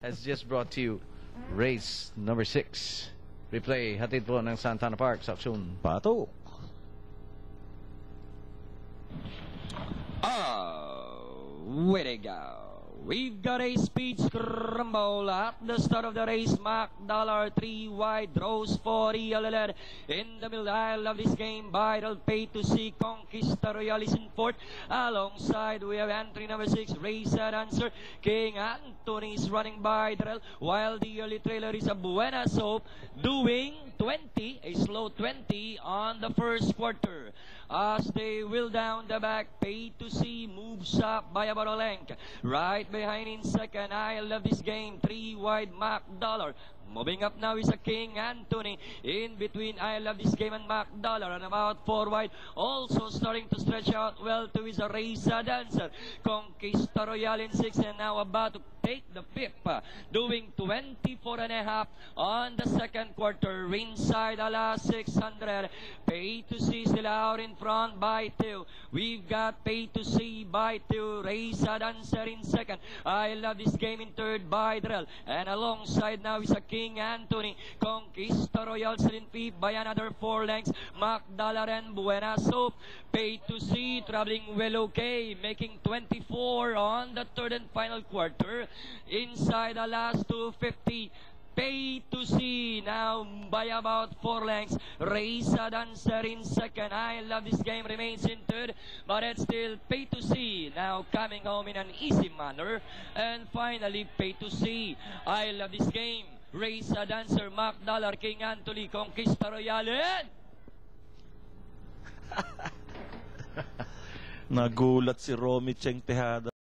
has just brought to you race number 6. Replay, hatid po ng Santana Park sa aksyon. Pato. Way to go. We've got a speed scramble at the start of the race. Mac Dollar 3 wide, draws 40 LLR. In the middle, I love this game. Vital Pay to See, Conquista Royal is in fourth. Alongside, we have entry number 6, Race Dancer. King Anthony is running by Darrell, while the early trailer is a Buena Soap doing 20, a slow 20 on the first quarter. As they wheel down the back, Pay to See moves up by about a length. Right behind in second, I love this game. 3 wide, Mac Dollar. Moving up now is a King Anthony. In between, I love this game and Mac Dollar. And about 4 wide, also starting to stretch out well to is a Race Dancer. Conquista Royal in 6 and now about to take the fifth. Doing 24.5 on the second quarter. Inside the last 600. Pay to See still out in front by 2. We've got Pay to See by 2. Race Dancer in second. I love this game in third by Darrell. And alongside now is a King Anthony. Conquista Royal still in fifth by another 4 lengths. Mac Dollar and Buena Soap. Pay to See traveling well okay. Making 24 on the third and final quarter. Inside the last 250. Pay to See now by about 4 lengths. Race Dancer in second. I love this game remains in third, but it's still Pay to See now coming home in an easy manner. And finally, Pay to See. I love this game. Race Dancer, Mac Dollar, King Anthony, Conquista Royal, and Nagulat si Romy Cheng Tejada.